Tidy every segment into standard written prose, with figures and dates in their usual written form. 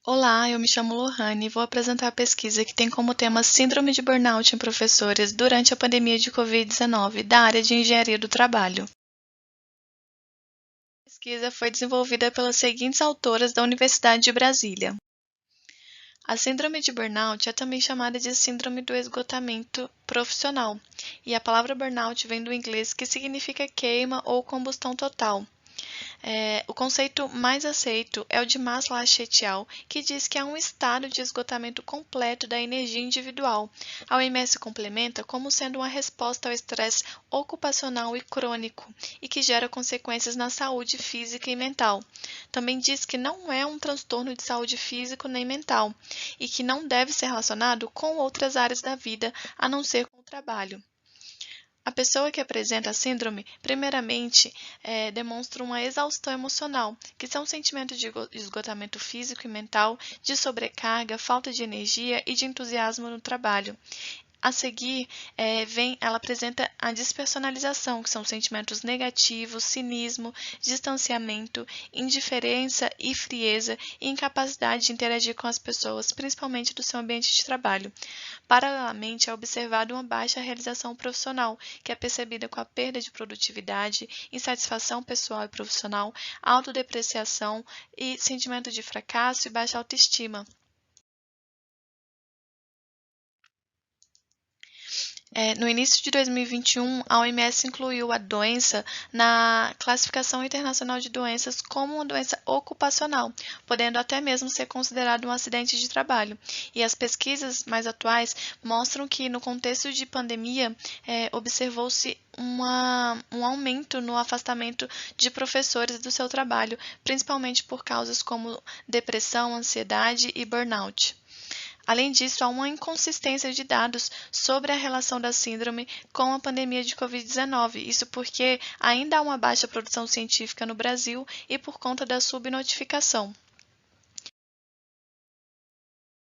Olá, eu me chamo Lohane e vou apresentar a pesquisa que tem como tema Síndrome de Burnout em professores durante a pandemia de Covid-19 da área de Engenharia do Trabalho. A pesquisa foi desenvolvida pelas seguintes autoras da Universidade de Brasília. A síndrome de burnout é também chamada de síndrome do esgotamento profissional, e a palavra burnout vem do inglês que significa queima ou combustão total. O conceito mais aceito é o de Maslow-Chetial, que diz que há um estado de esgotamento completo da energia individual. A OMS complementa como sendo uma resposta ao estresse ocupacional e crônico e que gera consequências na saúde física e mental. Também diz que não é um transtorno de saúde físico nem mental e que não deve ser relacionado com outras áreas da vida a não ser com o trabalho. A pessoa que apresenta a síndrome, primeiramente, demonstra uma exaustão emocional, que são sentimentos de esgotamento físico e mental, de sobrecarga, falta de energia e de entusiasmo no trabalho. A seguir, ela apresenta a despersonalização, que são sentimentos negativos, cinismo, distanciamento, indiferença e frieza e incapacidade de interagir com as pessoas, principalmente do seu ambiente de trabalho. Paralelamente, é observada uma baixa realização profissional, que é percebida com a perda de produtividade, insatisfação pessoal e profissional, autodepreciação e sentimento de fracasso e baixa autoestima. No início de 2021, a OMS incluiu a doença na Classificação Internacional de Doenças como uma doença ocupacional, podendo até mesmo ser considerado um acidente de trabalho. E as pesquisas mais atuais mostram que, no contexto de pandemia, observou-se um aumento no afastamento de professores do seu trabalho, principalmente por causas como depressão, ansiedade e burnout. Além disso, há uma inconsistência de dados sobre a relação da síndrome com a pandemia de Covid-19. Isso porque ainda há uma baixa produção científica no Brasil e por conta da subnotificação.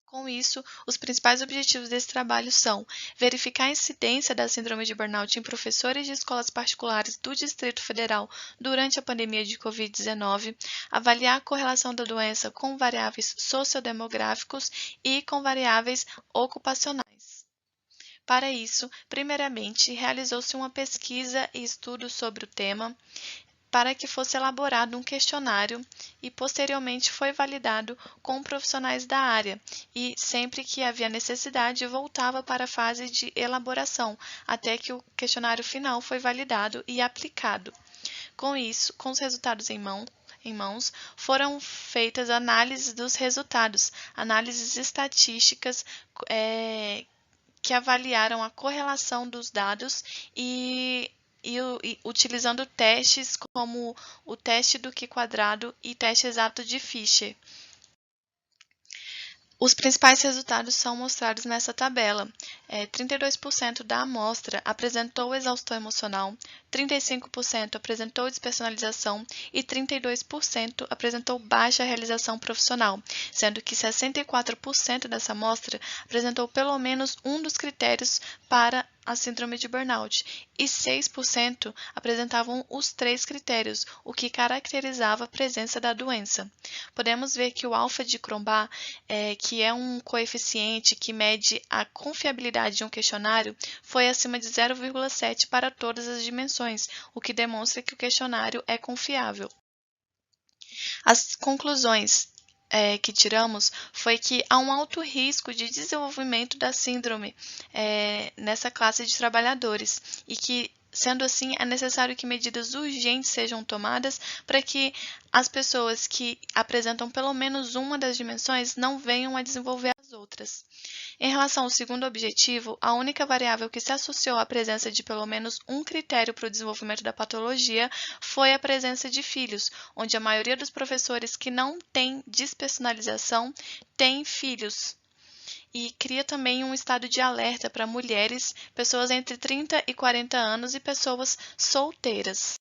Com isso, os principais objetivos desse trabalho são verificar a incidência da síndrome de burnout em professores de escolas particulares do Distrito Federal durante a pandemia de Covid-19, avaliar a correlação da doença com variáveis sociodemográficos e com variáveis ocupacionais. Para isso, primeiramente, realizou-se uma pesquisa e estudo sobre o tema, para que fosse elaborado um questionário e posteriormente foi validado com profissionais da área e, sempre que havia necessidade, voltava para a fase de elaboração, até que o questionário final foi validado e aplicado. Com isso, com os resultados em mãos, foram feitas análises dos resultados, análises estatísticas que avaliaram a correlação dos dados e utilizando testes como o teste do Q² e teste exato de Fisher. Os principais resultados são mostrados nessa tabela. 32% da amostra apresentou exaustão emocional, 35% apresentou despersonalização e 32% apresentou baixa realização profissional, sendo que 64% dessa amostra apresentou pelo menos um dos critérios para a síndrome de burnout e 6% apresentavam os 3 critérios, o que caracterizava a presença da doença. Podemos ver que o alfa de Cronbach, que é um coeficiente que mede a confiabilidade de um questionário, foi acima de 0,7 para todas as dimensões, o que demonstra que o questionário é confiável. As conclusões que tiramos foi que há um alto risco de desenvolvimento da síndrome nessa classe de trabalhadores e que, sendo assim, é necessário que medidas urgentes sejam tomadas para que as pessoas que apresentam pelo menos uma das dimensões não venham a desenvolver as outras. Em relação ao segundo objetivo, a única variável que se associou à presença de pelo menos um critério para o desenvolvimento da patologia foi a presença de filhos, onde a maioria dos professores que não têm despersonalização têm filhos. E cria também um estado de alerta para mulheres, pessoas entre 30 e 40 anos e pessoas solteiras.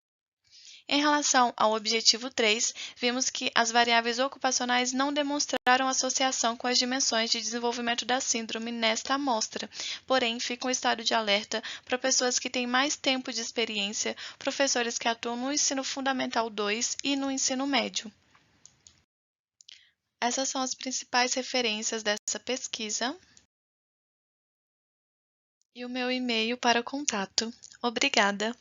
Em relação ao objetivo 3, vimos que as variáveis ocupacionais não demonstraram associação com as dimensões de desenvolvimento da síndrome nesta amostra, porém fica um estado de alerta para pessoas que têm mais tempo de experiência, professores que atuam no ensino fundamental 2 e no ensino médio. Essas são as principais referências dessa pesquisa e o meu e-mail para contato. Obrigada!